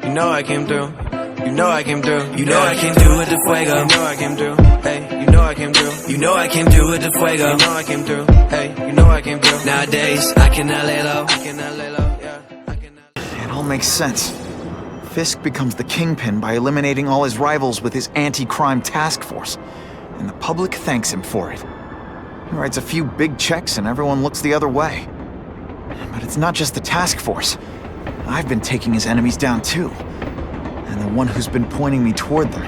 You know I came through. You know I came through. You know I came through with the fuego. You know I came through. Hey, you know I came through. You know I came through with the fuego. You know I came through. Hey, you know I came through. Nowadays, I cannot lay low. I cannot lay low. Yeah, I cannot. It all makes sense. Fisk becomes the kingpin by eliminating all his rivals with his anti-crime task force, and the public thanks him for it. He writes a few big checks and everyone looks the other way. But it's not just the task force. I've been taking his enemies down too. And the one who's been pointing me toward them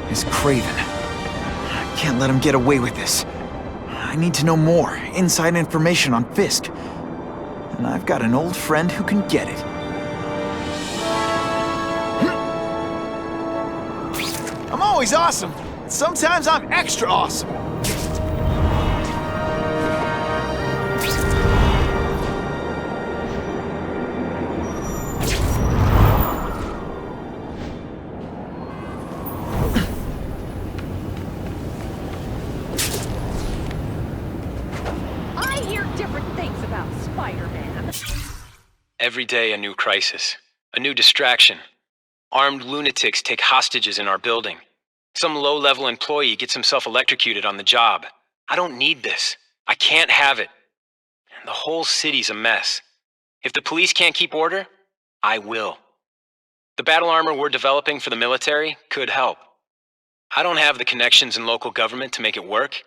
is Craven. I can't let him get away with this. I need to know more, inside information on Fisk. And I've got an old friend who can get it. I'm always awesome. Sometimes I'm extra awesome. Every day a new crisis, a new distraction. Armed lunatics take hostages in our building. Some low-level employee gets himself electrocuted on the job. I don't need this. I can't have it. And the whole city's a mess. If the police can't keep order, I will. The battle armor we're developing for the military could help. I don't have the connections in local government to make it work,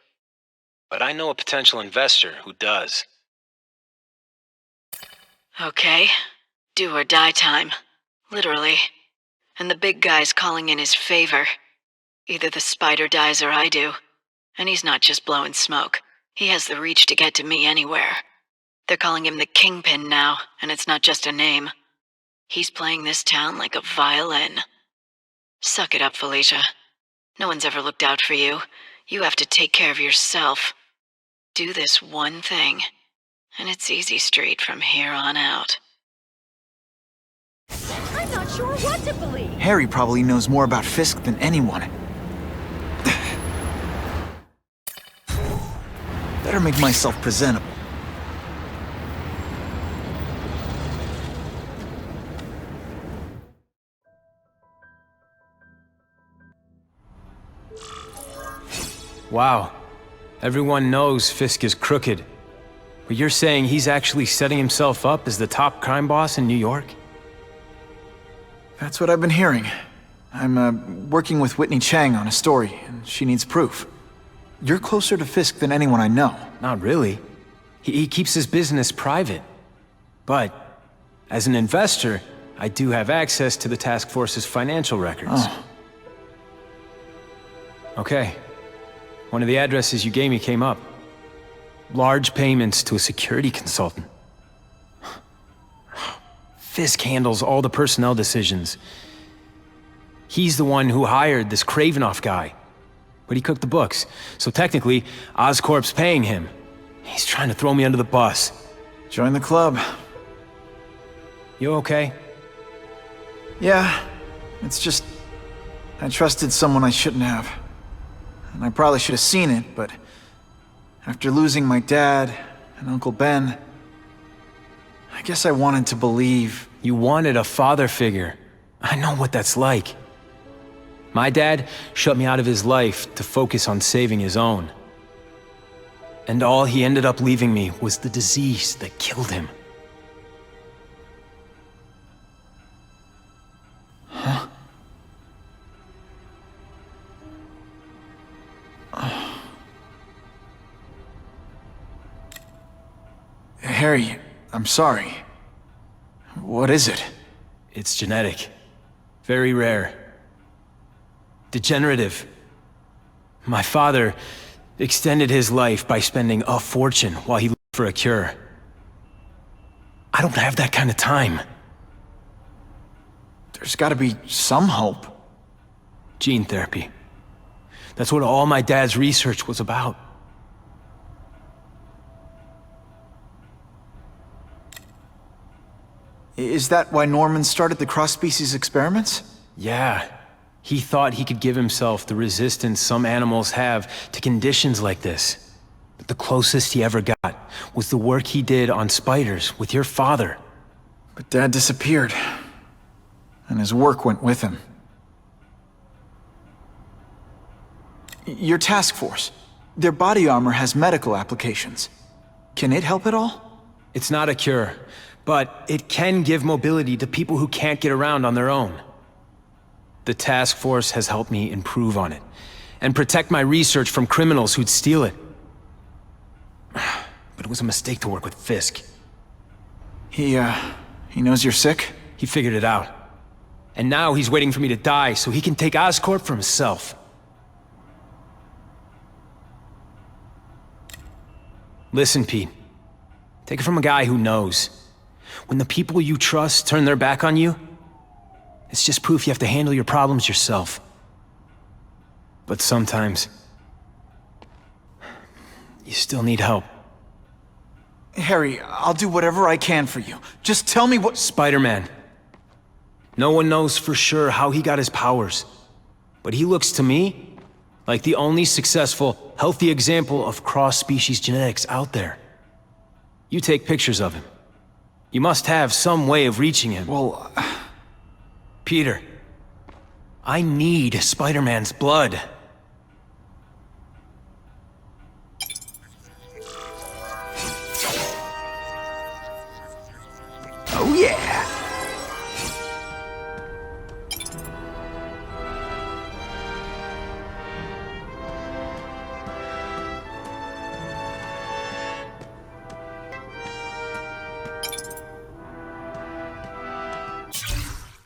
but I know a potential investor who does. Okay. Do or die time. Literally. And the big guy's calling in his favor. Either the spider dies or I do. And he's not just blowing smoke. He has the reach to get to me anywhere. They're calling him the Kingpin now, and it's not just a name. He's playing this town like a violin. Suck it up, Felicia. No one's ever looked out for you. You have to take care of yourself. Do this one thing. And it's easy street from here on out. I'm not sure what to believe. Harry probably knows more about Fisk than anyone. Better make myself presentable. Wow. Everyone knows Fisk is crooked. But you're saying he's actually setting himself up as the top crime boss in New York? That's what I've been hearing. I'm working with Whitney Chang on a story, and she needs proof. You're closer to Fisk than anyone I know. Not really. He keeps his business private. But, as an investor, I do have access to the task force's financial records. Oh. Okay. One of the addresses you gave me came up. Large payments to a security consultant. Fisk handles all the personnel decisions. He's the one who hired this Kravinoff guy. But he cooked the books, so technically, Oscorp's paying him. He's trying to throw me under the bus. Join the club. You okay? Yeah, it's just... I trusted someone I shouldn't have. And I probably should have seen it, but... after losing my dad and Uncle Ben, I guess I wanted to believe. You wanted a father figure. I know what that's like. My dad shut me out of his life to focus on saving his own. And all he ended up leaving me was the disease that killed him. Huh? Harry, I'm sorry. What is it? It's genetic. Very rare. Degenerative. My father extended his life by spending a fortune while he looked for a cure. I don't have that kind of time. There's gotta be some hope. Gene therapy. That's what all my dad's research was about. Is that why Norman started the cross-species experiments? Yeah. He thought he could give himself the resistance some animals have to conditions like this. But the closest he ever got was the work he did on spiders with your father. But Dad disappeared. and his work went with him. Your task force, their body armor has medical applications. Can it help at all? It's not a cure, but it can give mobility to people who can't get around on their own. The task force has helped me improve on it, and protect my research from criminals who'd steal it. But it was a mistake to work with Fisk. He knows you're sick? He figured it out. And now he's waiting for me to die so he can take Oscorp for himself. Listen, Pete. Take it from a guy who knows. When the people you trust turn their back on you, it's just proof you have to handle your problems yourself. But sometimes, you still need help. Harry, I'll do whatever I can for you. Just tell me what— Spider-Man. No one knows for sure how he got his powers. But he looks to me like the only successful, healthy example of cross-species genetics out there. You take pictures of him. You must have some way of reaching him. Well, Peter, I need Spider-Man's blood. oh yeah!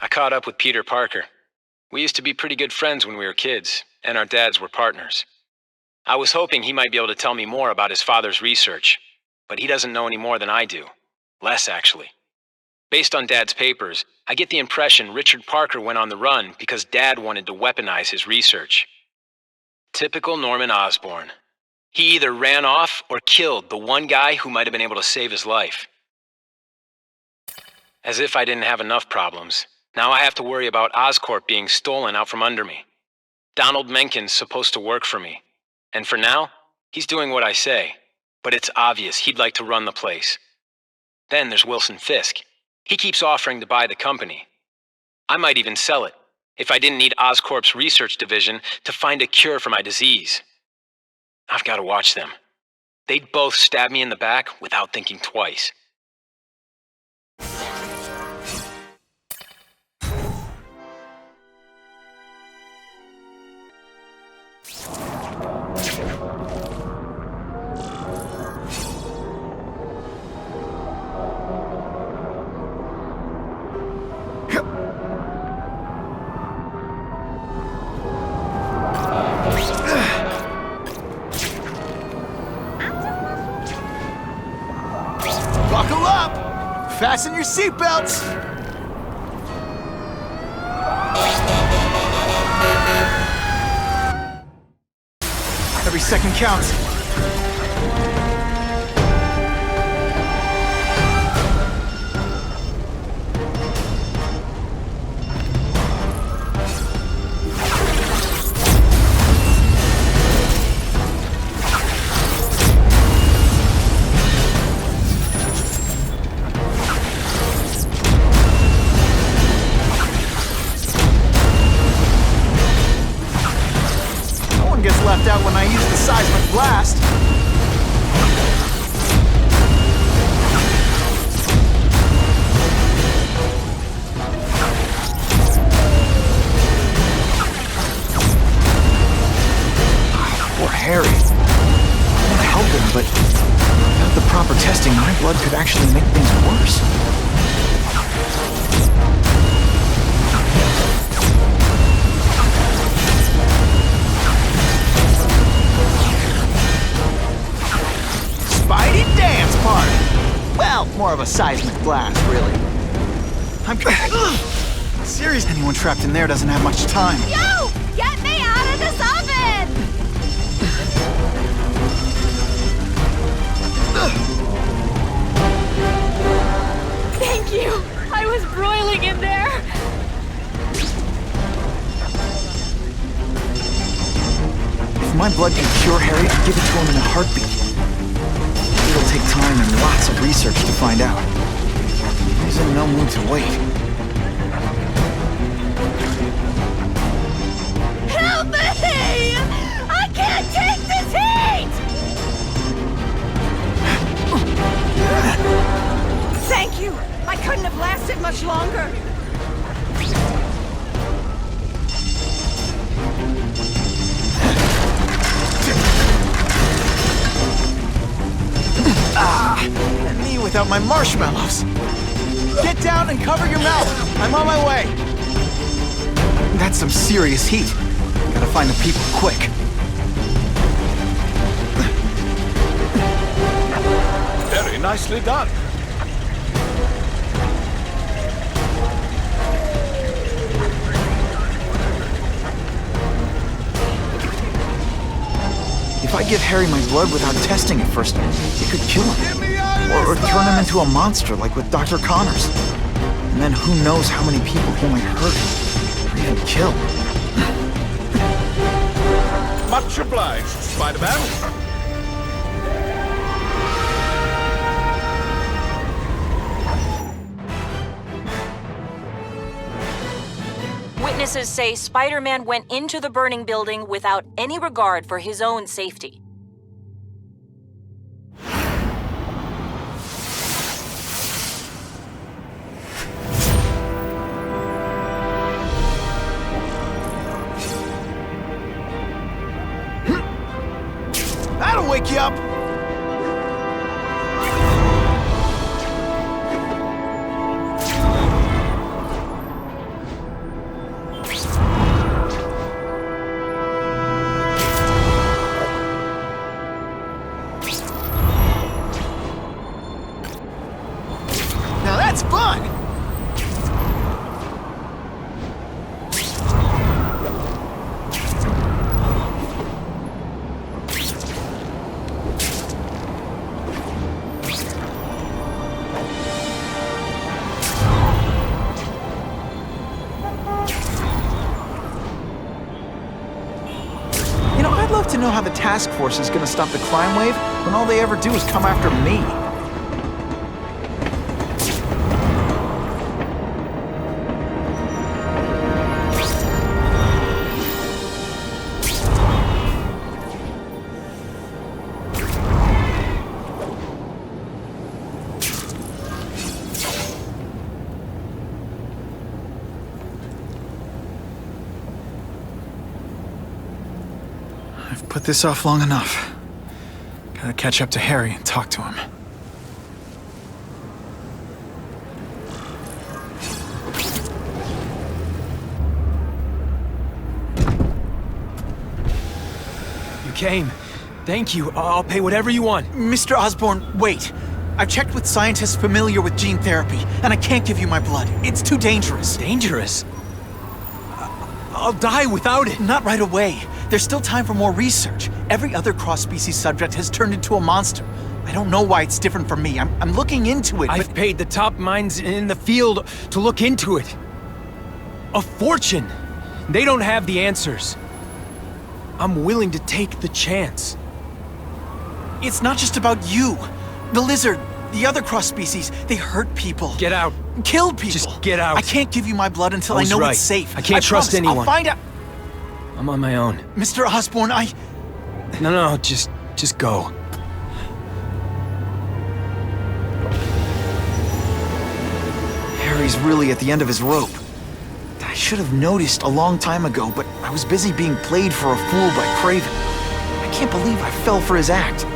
I caught up with Peter Parker. We used to be pretty good friends when we were kids, and our dads were partners. I was hoping he might be able to tell me more about his father's research, but he doesn't know any more than I do. Less, actually. Based on Dad's papers, I get the impression Richard Parker went on the run because Dad wanted to weaponize his research. Typical Norman Osborn. He either ran off or killed the one guy who might have been able to save his life. As if I didn't have enough problems. Now I have to worry about Oscorp being stolen out from under me. Donald Mencken's supposed to work for me. And for now, he's doing what I say. But it's obvious he'd like to run the place. Then there's Wilson Fisk. He keeps offering to buy the company. I might even sell it, if I didn't need Oscorp's research division to find a cure for my disease. I've got to watch them. They'd both stab me in the back without thinking twice. Buckle up! Fasten your seatbelts! Every second counts. Gets left out when I use the seismic blast. Poor Harry. I want to help him, but without the proper testing, my blood could actually make things worse. Spidey dance party! Well, more of a seismic blast, really. I'm serious. Anyone trapped in there doesn't have much time. Yo! Get me out of this oven! Thank you! I was broiling in there! If my blood could cure Harry, I'd give it to him in a heartbeat. It'll take time and lots of research to find out. He's in no mood to wait. much longer. And me without my marshmallows. Get down and cover your mouth. I'm on my way. That's some serious heat. Gotta find the people quick. Very nicely done. If I give Harry my blood without testing it first, it could kill him. Or turn him into a monster like with Dr. Connors. And then who knows how many people he might hurt or even kill. Much obliged, Spider-Man. Witnesses say Spider-Man went into the burning building without any regard for his own safety. That'll wake you up! Now that's fun! I'd love to know how the task force is gonna stop the crime wave when all they ever do is come after me. I've put this off long enough. Gotta catch up to Harry and talk to him. You came. Thank you. I'll pay whatever you want. Mr. Osborn, wait. I've checked with scientists familiar with gene therapy, and I can't give you my blood. It's too dangerous. Dangerous? I'll die without it. Not right away. There's still time for more research. Every other cross-species subject has turned into a monster. I don't know why it's different from me. I'm looking into it, I've paid the top minds in the field to look into it. A fortune. They don't have the answers. I'm willing to take the chance. It's not just about you. The lizard, the other cross-species, they hurt people. Get out. Kill people. Just get out. I can't give you my blood until I know right. it's safe. I can't trust promise. anyone. I'll find out. I'm on my own. Mr. Osborn, No, just go. Harry's really at the end of his rope. I should have noticed a long time ago, but I was busy being played for a fool by Craven. I can't believe I fell for his act.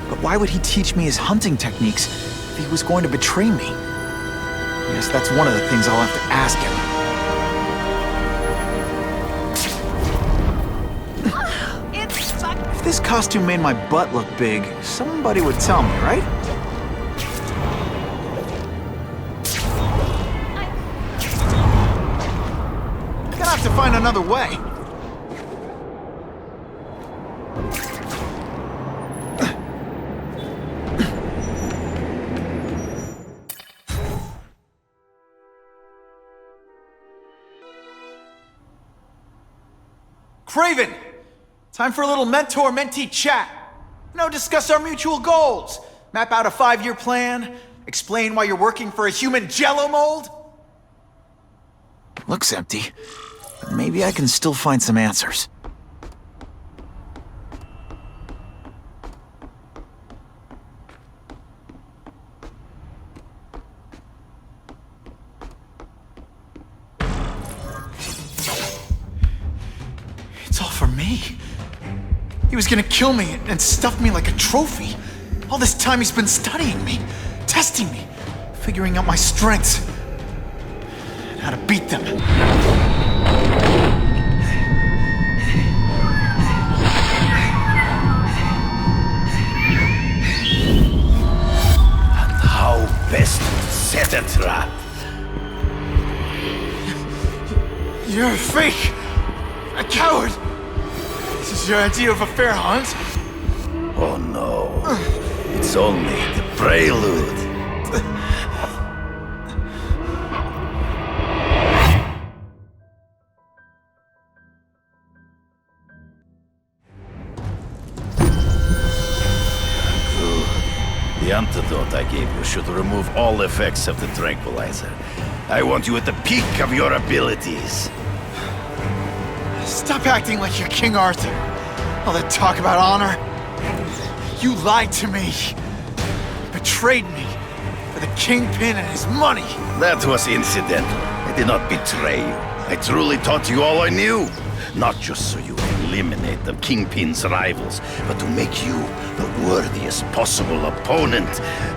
But why would he teach me his hunting techniques if he was going to betray me? Yes, that's one of the things I'll have to ask him. If this costume made my butt look big, somebody would tell me, right? Gonna have to find another way. Craven! Time for a little mentor-mentee chat. Discuss our mutual goals. Map out a 5-year plan. Explain why you're working for a human jello mold. Looks empty, but maybe I can still find some answers. for me. He was gonna kill me and stuff me like a trophy. All this time he's been studying me, testing me, figuring out my strengths, and how to beat them. How best to set a trap? You're a fake! A coward! This is your idea of a fair hunt? Oh no. It's only the prelude. The antidote I gave you should remove all effects of the tranquilizer. I want you at the peak of your abilities. Stop acting like you're King Arthur. All that talk about honor. You lied to me. You betrayed me for the Kingpin and his money. That was incidental. I did not betray you. I truly taught you all I knew. Not just so you eliminate the Kingpin's rivals, but to make you the worthiest possible opponent.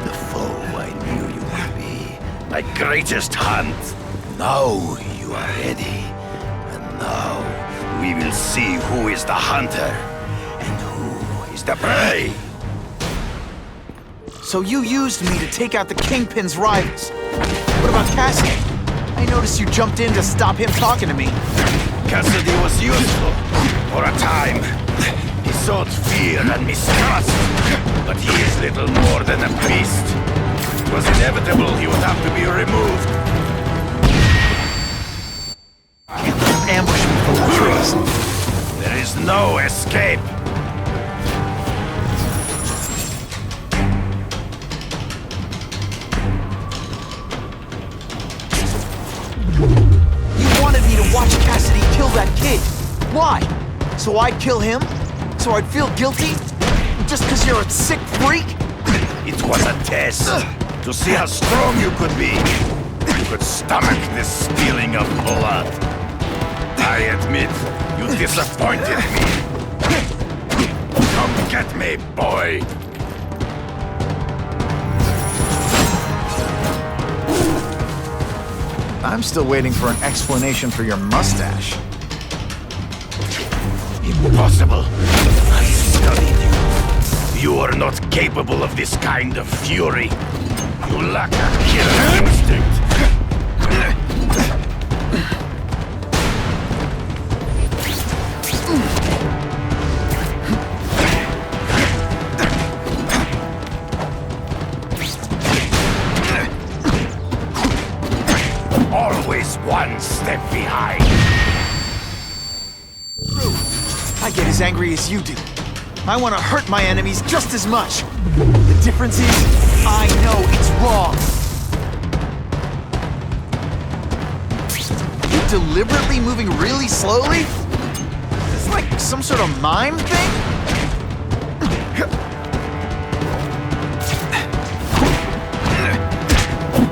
The foe I knew you would be. My greatest hunt. Now you are ready. And now we will see who is the hunter and who is the prey. So you used me to take out the Kingpin's rivals. What about Cassidy? I noticed you jumped in to stop him talking to me. Cassidy was useful for a time. He sowed fear and mistrust, but he is little more than a beast. It was inevitable he would have to be removed. Can't let him ambush me from the trees. There is no escape. You wanted me to watch Cassidy kill that kid. Why? So I'd kill him? So I'd feel guilty? Just because you're a sick freak? It was a test to see how strong you could be. You could stomach this spilling of blood. I admit, you disappointed me. Come get me, boy. I'm still waiting for an explanation for your mustache. Impossible. I studied you. You are not capable of this kind of fury. You lack a killer instinct. Always one step behind. I get as angry as you do. I want to hurt my enemies just as much. The difference is, I know it's wrong. You're deliberately moving really slowly? It's like some sort of mime thing?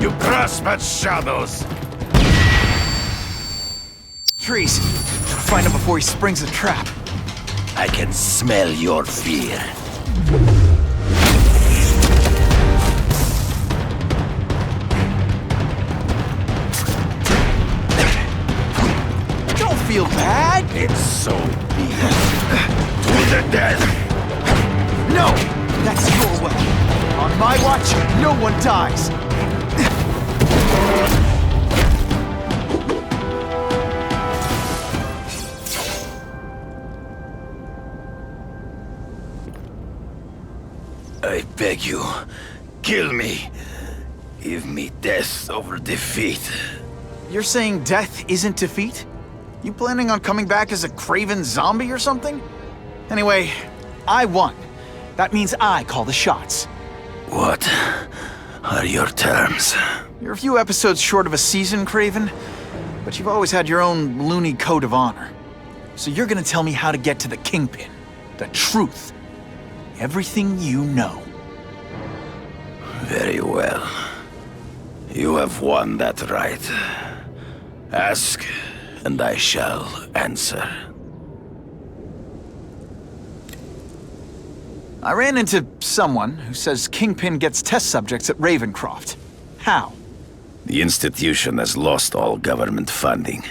You grasp at shadows. Trees. Gotta find him before he springs a trap. I can smell your fear. Don't feel bad. It's so be it. To the death. No! That's your way. On my watch, no one dies. I beg you, kill me. Give me death over defeat. You're saying death isn't defeat? You planning on coming back as a craven zombie or something? Anyway, I won. That means I call the shots. What are your terms? You're a few episodes short of a season, Craven, but you've always had your own loony code of honor. So you're gonna tell me how to get to the Kingpin. The truth. Everything you know. Very well. You have won that right. Ask, and I shall answer. I ran into someone who says Kingpin gets test subjects at Ravencroft. How? The institution has lost all government funding.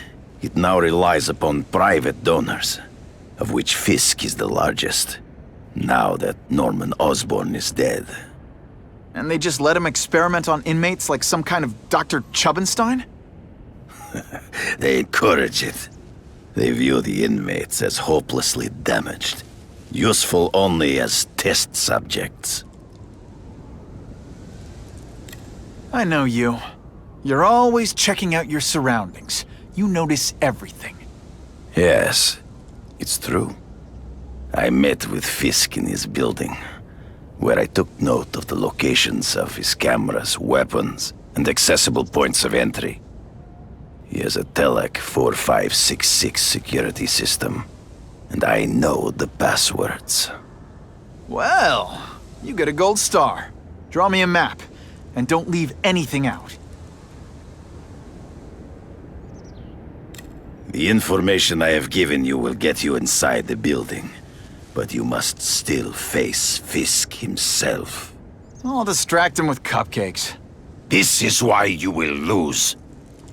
It now relies upon private donors, of which Fisk is the largest, now that Norman Osborn is dead. And they just let him experiment on inmates like some kind of Dr. Chubbenstein? They encourage it. They view the inmates as hopelessly damaged, useful only as test subjects. I know you. You're always checking out your surroundings. You notice everything. Yes, it's true. I met with Fisk in his building, where I took note of the locations of his cameras, weapons, and accessible points of entry. He has a Telec 4566 security system, and I know the passwords. Well, you get a gold star. Draw me a map, and don't leave anything out. The information I have given you will get you inside the building, but you must still face Fisk himself. I'll distract him with cupcakes. This is why you will lose.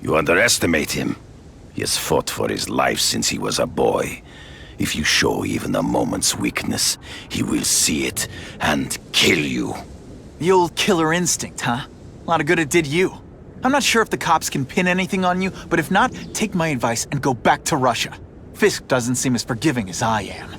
You underestimate him. He has fought for his life since he was a boy. If you show even a moment's weakness, he will see it and kill you. The old killer instinct, huh? A lot of good it did you. I'm not sure if the cops can pin anything on you, but if not, take my advice and go back to Russia. Fisk doesn't seem as forgiving as I am.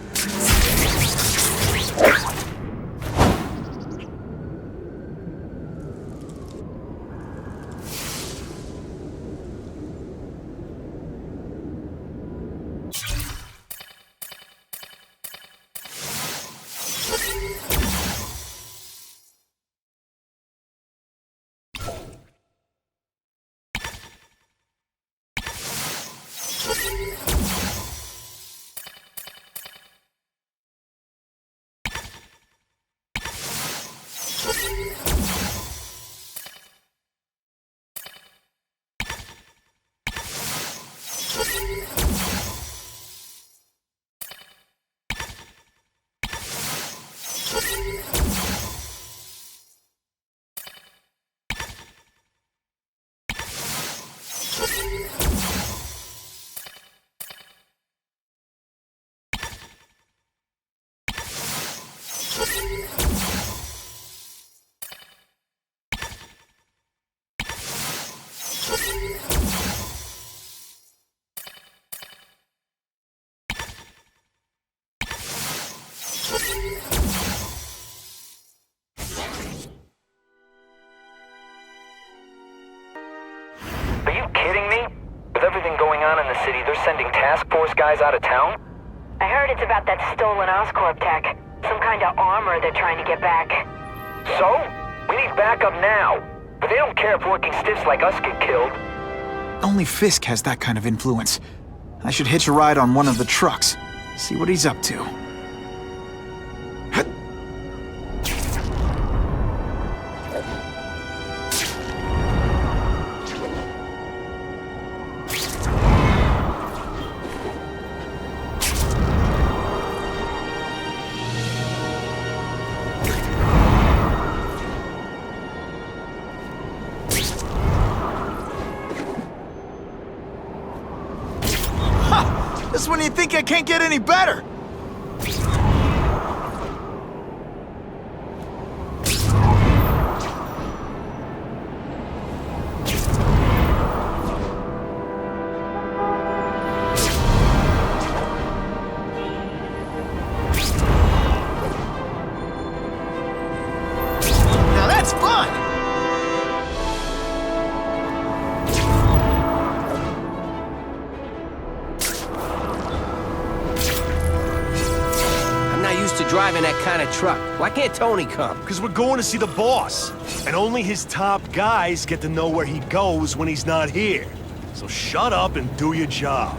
Are you kidding me? With everything going on in the city, they're sending task force guys out of town? I heard it's about that stolen Oscorp tech. Some kind of armor they're trying to get back. So? We need backup now. But they don't care if working stiffs like us get killed. Only Fisk has that kind of influence. I should hitch a ride on one of the trucks. See what he's up to. Just when you think I can't get any better! Now that's fun! To driving that kind of truck. Why can't Tony come? Because we're going to see the boss. And only his top guys get to know where he goes when he's not here. So shut up and do your job.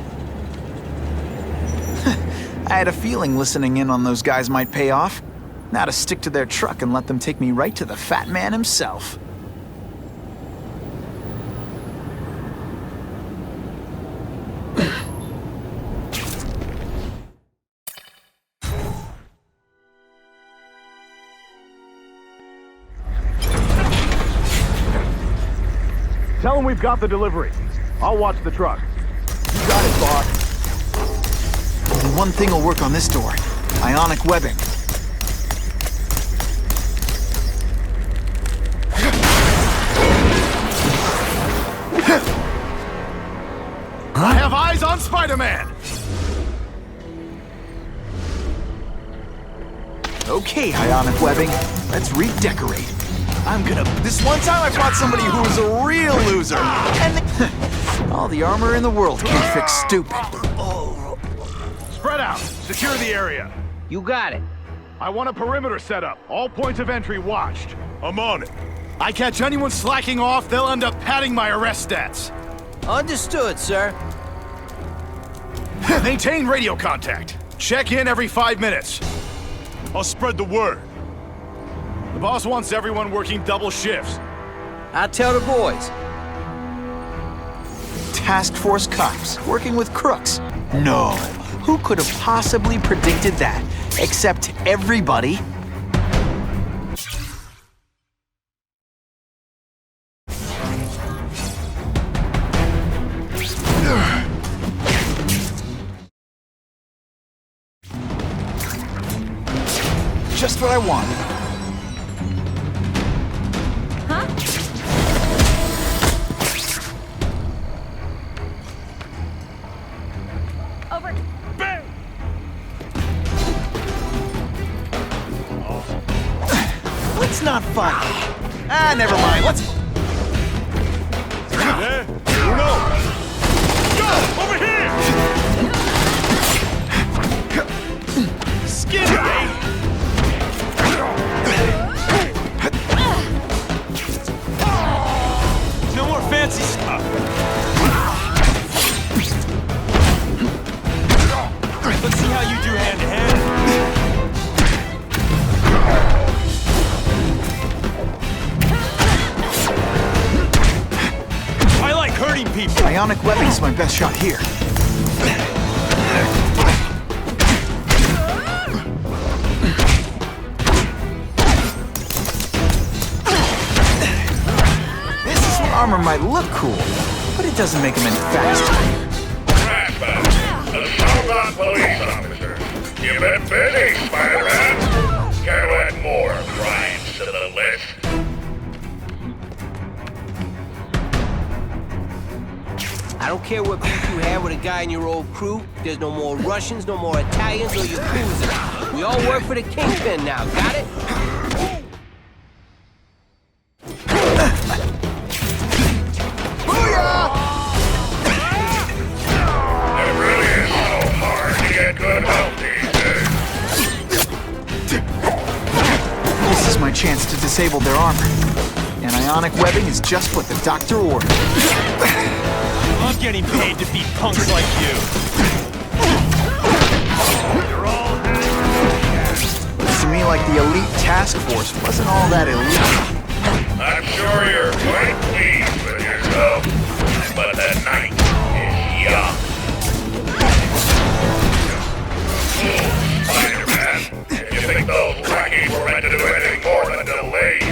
I had a feeling listening in on those guys might pay off. Now to stick to their truck and let them take me right to the fat man himself. we've got the delivery. I'll watch the truck. You got it, boss. Only one thing will work on this door. Ionic webbing. I have eyes on Spider-Man! Okay, Ionic webbing. Let's redecorate. This one time I fought somebody who was a real loser. And all the armor in the world can't fix stupid. Spread out. Secure the area. You got it. I want a perimeter set up. All points of entry watched. I'm on it. I catch anyone slacking off, they'll end up padding my arrest stats. Understood, sir. Maintain radio contact. Check in every 5 minutes. I'll spread the word. The boss wants everyone working double shifts. I'll tell the boys. Task Force cops working with crooks. No, who could have possibly predicted that? Except everybody. Just what I wanted. Huh? Over. Bang! Let's not fight. Never mind. Let's... There. No! Go! Over here! Skinny, eh? No more fancy stuff. Let's see how you do hand-to-hand. I like hurting people. Ionic webbing's my best shot here. Armor might look cool, but it doesn't make him any faster. Police officer. You've been busy, Spider-Man. Care to add more crimes to the list? I don't care what beef you have with a guy in your old crew. There's no more Russians, no more Italians, or Yakuza. We all work for the Kingpin now, got it? This is my chance to disable their armor. And ionic webbing is just what the doctor ordered. I'm getting paid to beat punks like you. Looks to me like the elite task force wasn't all that elite. I'm sure you're quite pleased with yourself, but the night is young. Spider-Man, if you think those lackeys were meant to do anything more than delay you.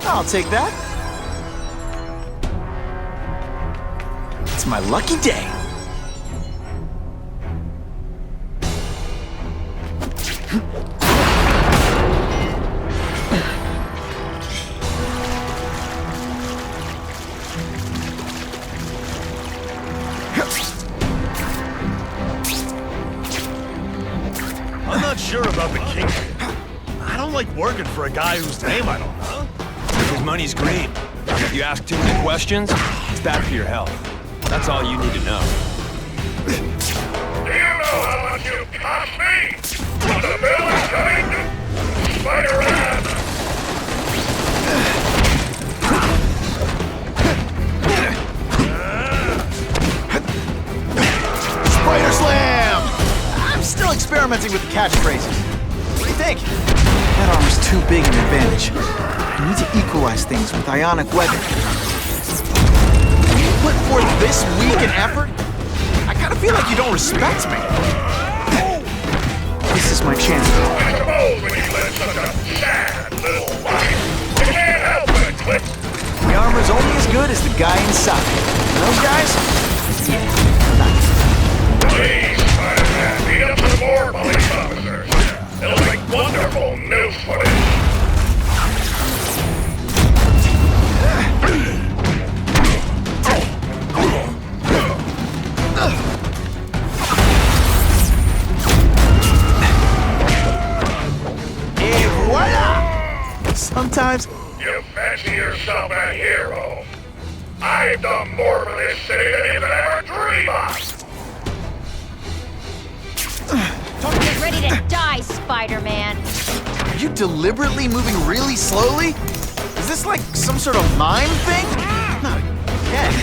I'll take that. It's my lucky day. I'm not sure about the Kingpin. I don't like working for a guy whose name I don't know. His money's green. If you ask too many questions, it's bad for your health. That's all you need to know. Do you know how much you cost me? The bill is coming. Spider-Man. Spider Slam! I'm still experimenting with the catchphrases. What do you think? That armor's too big an advantage. I need to equalize things with ionic webbing. You put forth this weak an effort? I kinda feel like you don't respect me. This is my chance. The armor's only as good as the guy inside. And those guys? Yeah, nice. Please, Spider-Man, meet up with more police officers. It'll make wonderful news footage. Et voila! Sometimes You fancy yourself a hero. I've done more for this city than you could ever dream of. Get ready to die, Spider-Man. Are you deliberately moving really slowly? Is this like some sort of mime thing? Not again.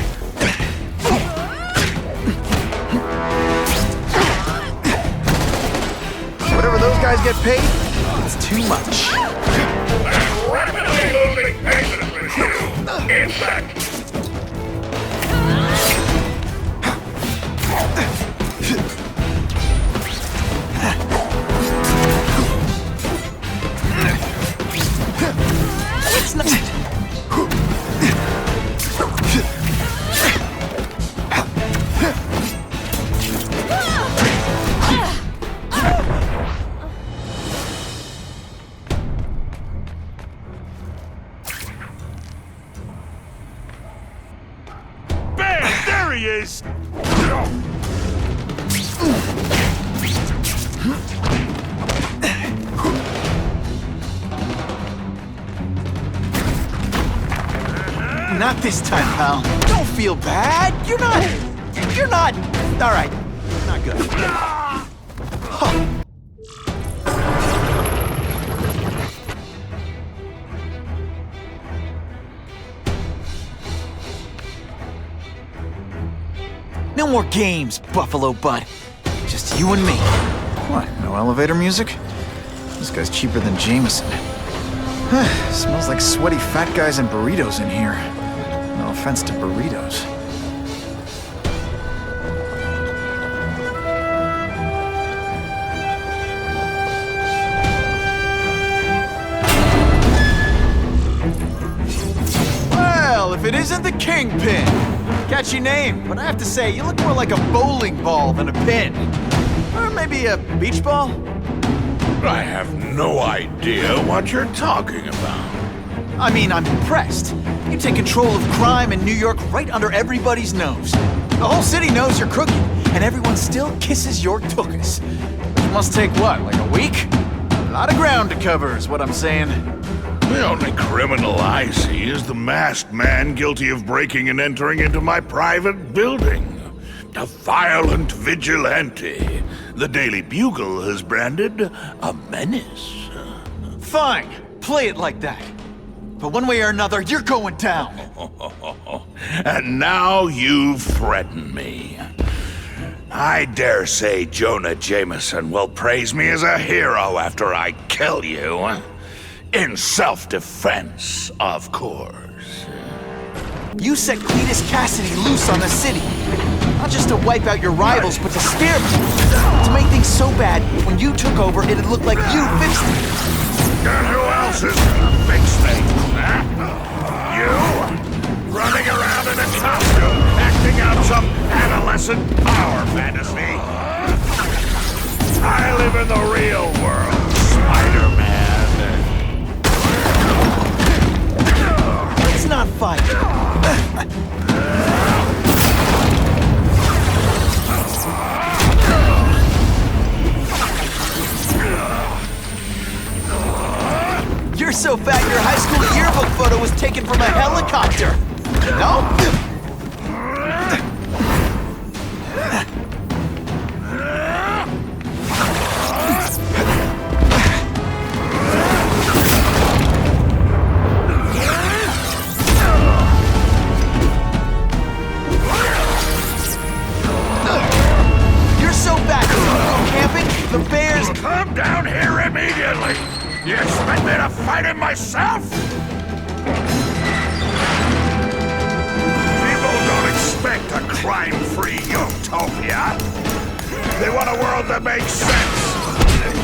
Whatever those guys get paid, it's too much. I'm rapidly losing patience with you, insect. It's not. Bam! There he is! Not this time, pal. Don't feel bad. You're not. All right. Not good. Huh. No more games, Buffalo Bud. Just you and me. What, no elevator music? This guy's cheaper than Jameson. Smells like sweaty fat guys and burritos in here. No offense to burritos. Well, if it isn't the Kingpin! Catchy name, but I have to say, you look more like a bowling ball than a pin. Or maybe a beach ball? I have no idea what you're talking about. I mean, I'm impressed. You take control of crime in New York right under everybody's nose. The whole city knows you're crooked, and everyone still kisses your tuchus. Which must take what, like a week? A lot of ground to cover is what I'm saying. The only criminal I see is the masked man guilty of breaking and entering into my private building. A violent vigilante. The Daily Bugle has branded a menace. Fine, play it like that. But one way or another, you're going down. And now you threaten me. I dare say Jonah Jameson will praise me as a hero after I kill you. In self-defense, of course. You set Cletus Cassidy loose on the city. Not just to wipe out your rivals, but to scare them. To make things so bad, when you took over, it'd look like you fixed it. And who else is gonna fix things, huh? You? Running around in a costume, acting out some adolescent power fantasy. I live in the real world, Spider-Man. Let's not fight. You're so fat your high school yearbook photo was taken from a helicopter. No? You're so fat you wanna go camping? The bears... Come down here immediately! You smell myself? People don't expect a crime-free utopia. They want a world that makes sense,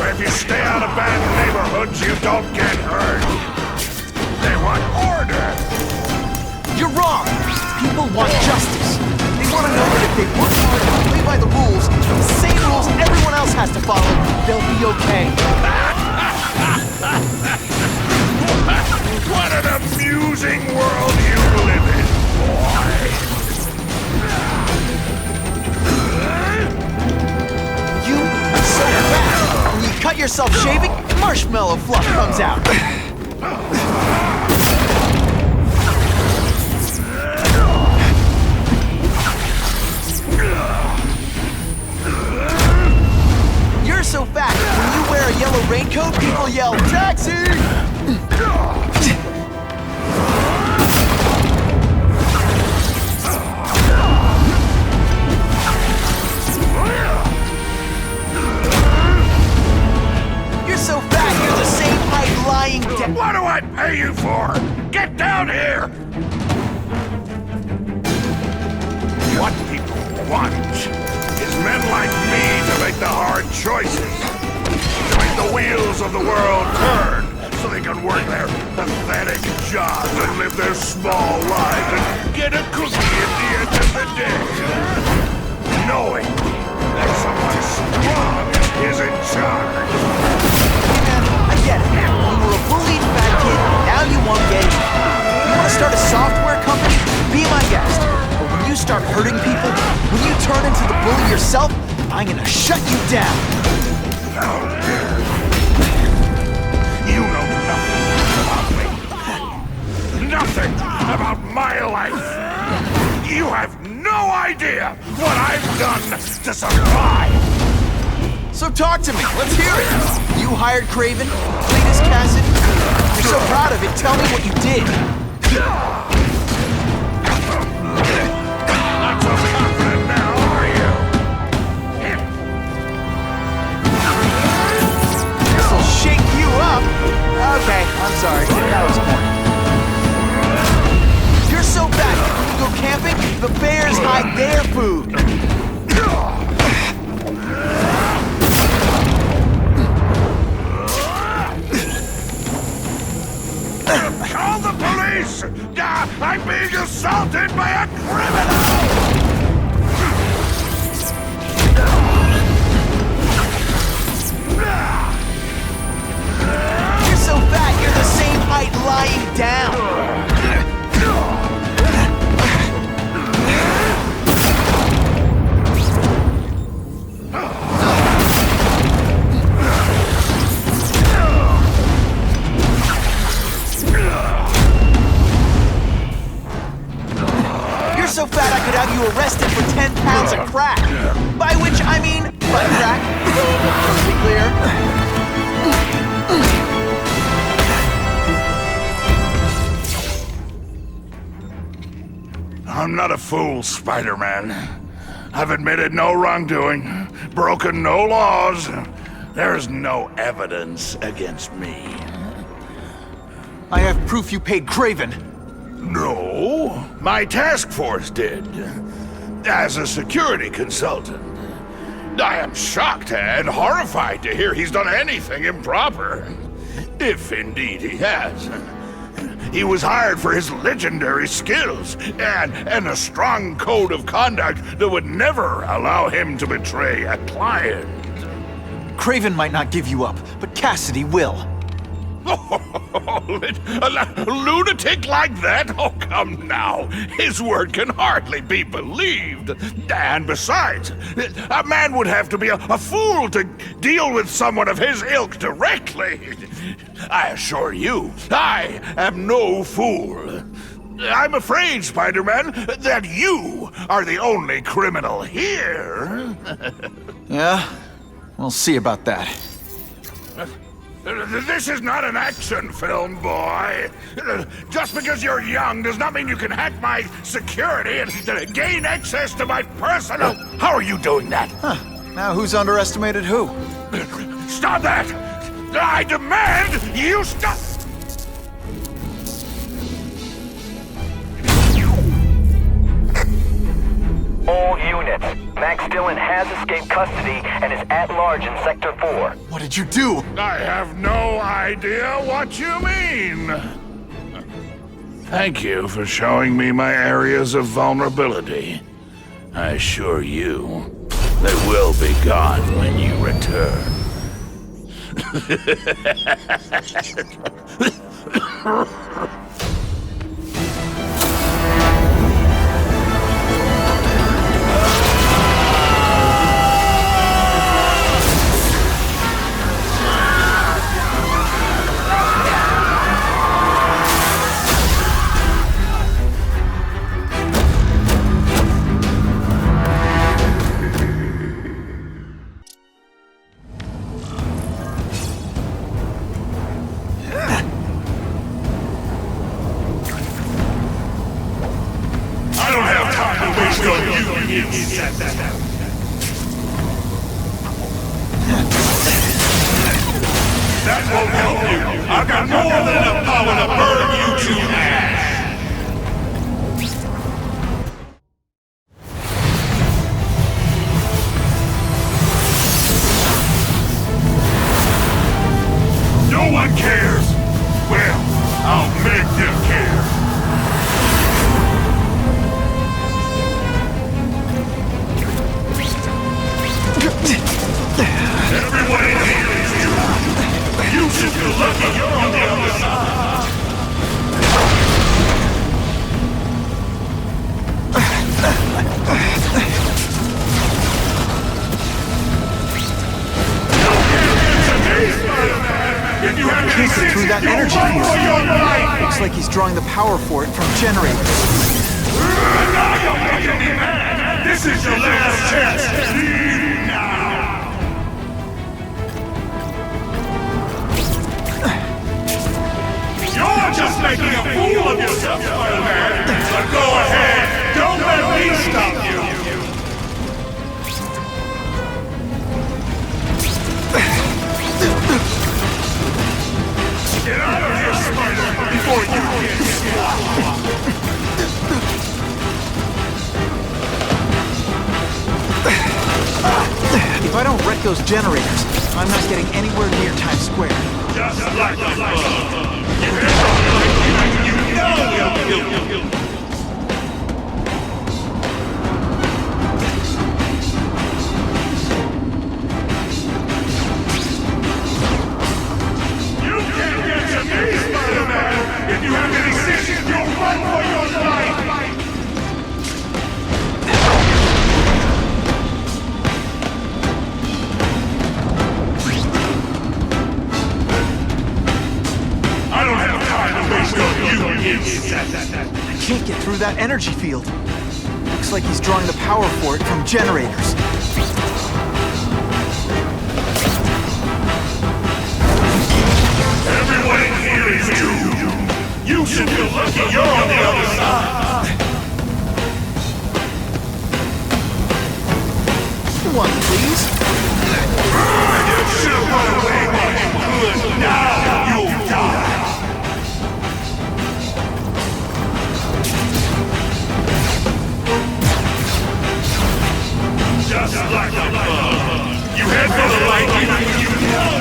where if you stay out of bad neighborhoods, you don't get hurt. They want order. You're wrong! People want justice. They want to know that if they work hard and play by the rules, the same rules everyone else has to follow, they'll be okay. What an amusing world you live in, boy! You are so fat! When you cut yourself shaving, marshmallow fluff comes out. You're so fat, when you wear a yellow raincoat, people yell, "Taxi!" You're so fat, you're the same height lying down. What do I pay you for? Get down here! What people want is men like me to make the hard choices. To make the wheels of the world turn so they can work their pathetic jobs and live their small lives and get a cookie at the end of the day. Knowing that someone strong is in charge. I get it. You were a bullied fat kid, now you won't get it. You want to start a software company? Be my guest. But when you start hurting people, when you turn into the bully yourself, I'm gonna shut you down. How dare you? You know nothing about me. Nothing about my life. You have no idea what I've done to survive. So talk to me. Let's hear it. You hired Craven, Cletus Cassidy. You're so proud of it. Tell me what you did. Not so confident now, are you? This'll shake you up. Okay, I'm sorry. That was corny. You're so fat. When you go camping, the bears hide their food. Call the police! I'm being assaulted by a criminal! You're so fat, you're the same height lying down. So fat I could have you arrested for 10 pounds of crack. By which I mean butt crack. Perfectly clear. I'm not a fool, Spider-Man. I've admitted no wrongdoing, broken no laws. There's no evidence against me. I have proof you paid Craven. No, my task force did. As a security consultant. I am shocked and horrified to hear he's done anything improper. If indeed he has. He was hired for his legendary skills and a strong code of conduct that would never allow him to betray a client. Craven might not give you up, but Cassidy will. A lunatic like that? Oh, come now. His word can hardly be believed. And besides, a man would have to be a fool to deal with someone of his ilk directly. I assure you, I am no fool. I'm afraid, Spider-Man, that you are the only criminal here. Yeah? We'll see about that. This is not an action film, boy. Just because you're young does not mean you can hack my security and gain access to my personal... How are you doing that? Huh. Now who's underestimated who? Stop that! I demand you stop! Dillon has escaped custody and is at large in Sector 4. What did you do? I have no idea what you mean. Thank you for showing me my areas of vulnerability. I assure you, they will be gone when you return. That won't help you. I've got more than enough power to burn you to ash. No one cares. Well, I'll make them care. Everyone in here is you. You should feel lucky you're on the other side. If you have any sense, through that energy field. Looks like he's drawing the power for it from generators. Now you're making me mad. This is your last chance. Leave now. You're just making a fool of yourself, Spider-Man. But go ahead. Don't let me stop you. Get out of here, Spider-Man, before you get swallowed. If I don't wreck those generators, I'm not getting anywhere near Times Square. Just like the bug. You know. You can't get to me, Spider-Man. If you have any sense, you'll run for your life. I don't have time to waste on you, insect. I can't get through that energy field. Looks like he's drawing the power for it from generators. Everyone in here is doomed. You should feel lucky you're on the other side. One, please. You should have run away while you could. Now you'll die. Just like the bug. You head for the light even when you know.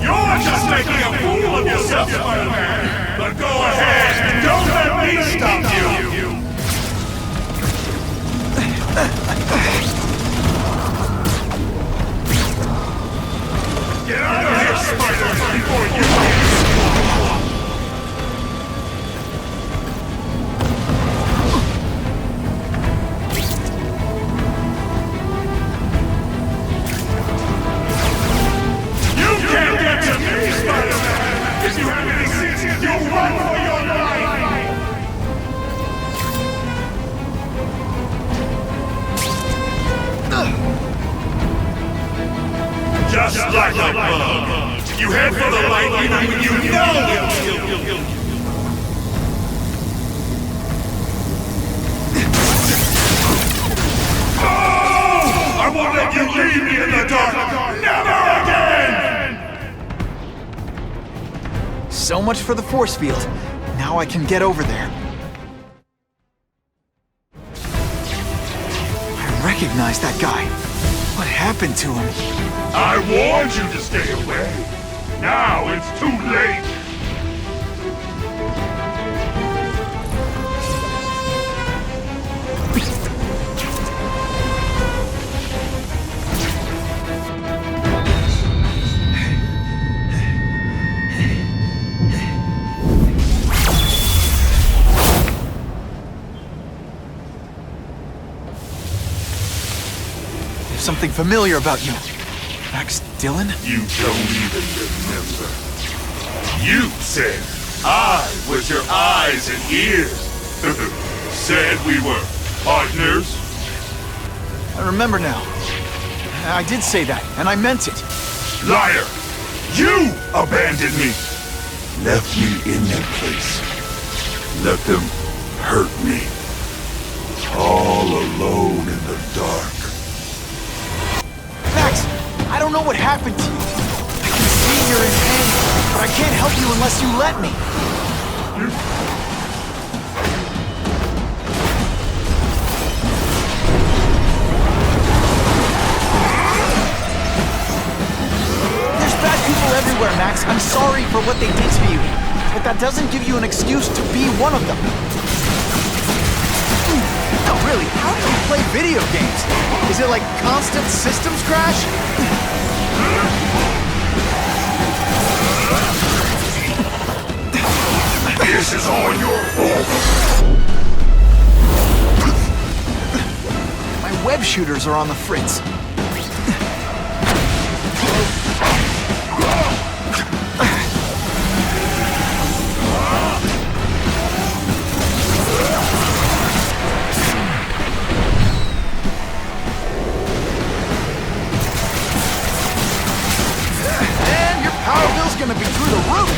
You're just making a fool of yourself, Spider-Man. But go ahead and don't let me stop you. Get out of here, Spider-Man, before you get swallowed. You can't get to me, Spider-Man. If you have any sense, you'll run for your life. Just like a bug. You head for the light even when you know. Oh! I won't let you leave me in the dark. Never again! So much for the force field. Now I can get over there. I recognize that guy. What happened to him? I warned you to stay away. Now it's too late. There's something familiar about you. Max Dillon? You don't even remember. You said I was your eyes and ears. Said we were partners. I remember now. I did say that, and I meant it. Liar! You abandoned me! Left me in that place. Let them hurt me. All alone in the dark. Max, I don't know what happened to you. I can see you're in pain, but I can't help you unless you let me. There's bad people everywhere, Max. I'm sorry for what they did to you, but that doesn't give you an excuse to be one of them. No, really, how do you play video games? Is it like constant systems crash? This is all your fault! My web shooters are on the fritz. And your power bill's gonna be through the roof!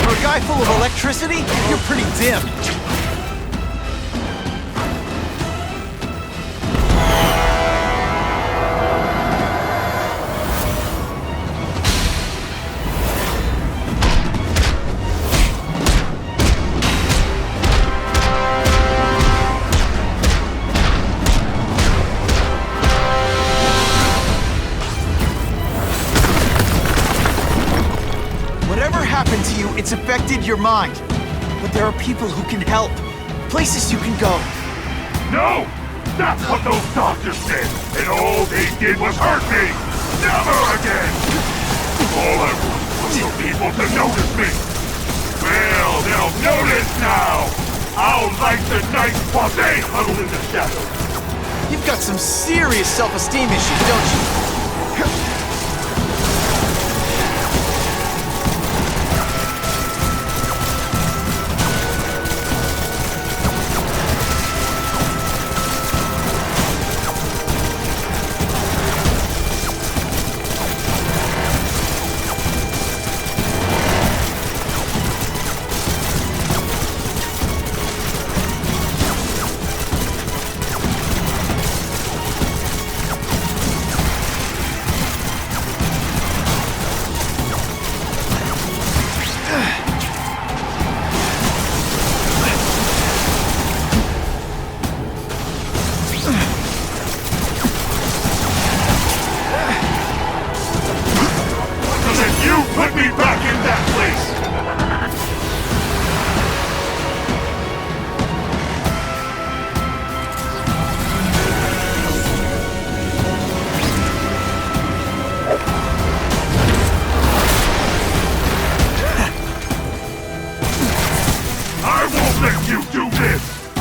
For a guy full of electricity, you're pretty dim. Whatever happened to you, it's affected your mind. But there are people who can help. Places you can go. No! That's what those doctors said! And all they did was hurt me! Never again! All I want was for people to notice me! Well, they'll notice now! I'll light the night while they huddle in the shadows! You've got some serious self-esteem issues, don't you?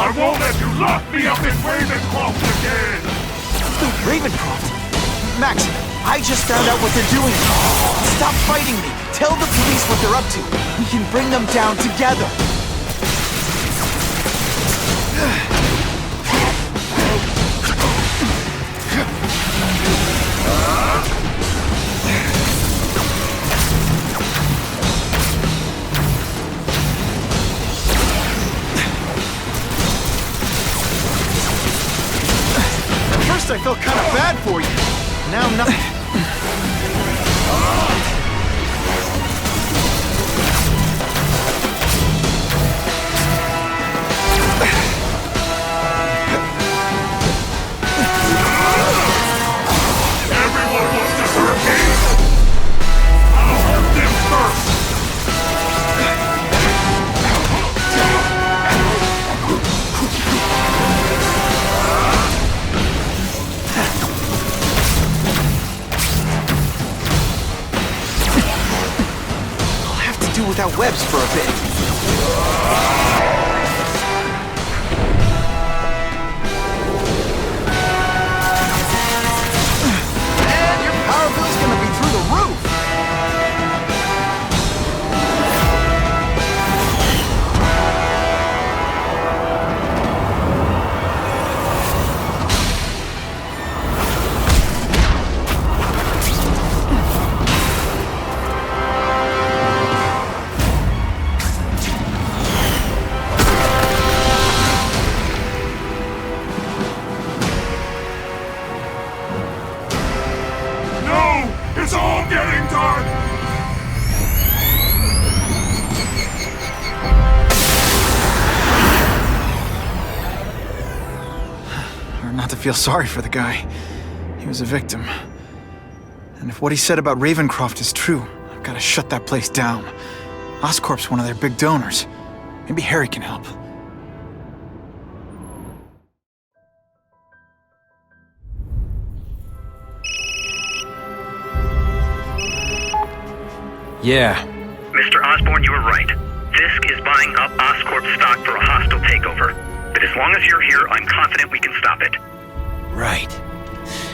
I won't let you lock me up in Ravencroft again! Ravencroft? Max, I just found out what they're doing. Stop fighting me. Tell the police what they're up to. We can bring them down together. At first I felt kind of bad for you. Now nothing. Everyone wants to hurt me! I'll hurt them first! I'll have to do without webs for a bit. And your power bill's gonna be through the roof! No! It's all getting dark! Or not to feel sorry for the guy. He was a victim. And if what he said about Ravencroft is true, I've got to shut that place down. Oscorp's one of their big donors. Maybe Harry can help. Yeah. Mr. Osborn, you were right. Fisk is buying up Oscorp stock for a hostile takeover. But as long as you're here, I'm confident we can stop it. Right.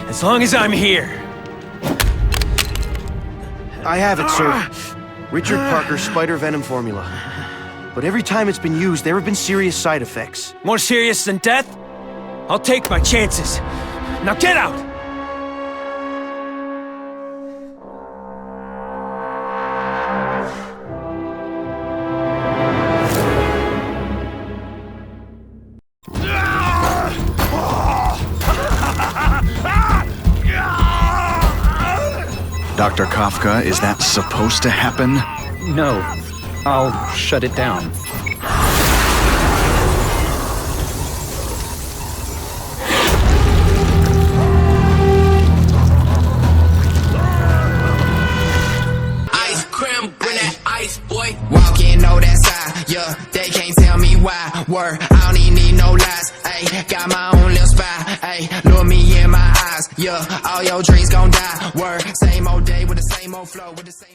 As long as I'm here. I have it, sir. Richard Parker's spider venom formula. But every time it's been used, there have been serious side effects. More serious than death? I'll take my chances. Now get out! Dr. Kafka, is that supposed to happen? No. I'll shut it down. Ice cream, bring that ice, boy. Walk in, know that's I. Yeah, they can't tell me why. Word, I don't even need no lies. Ayy, got my own little spy. Ayy, look me in my eyes. Yeah, all your dreams gon' die. Word, same old day with the same old flow with the same.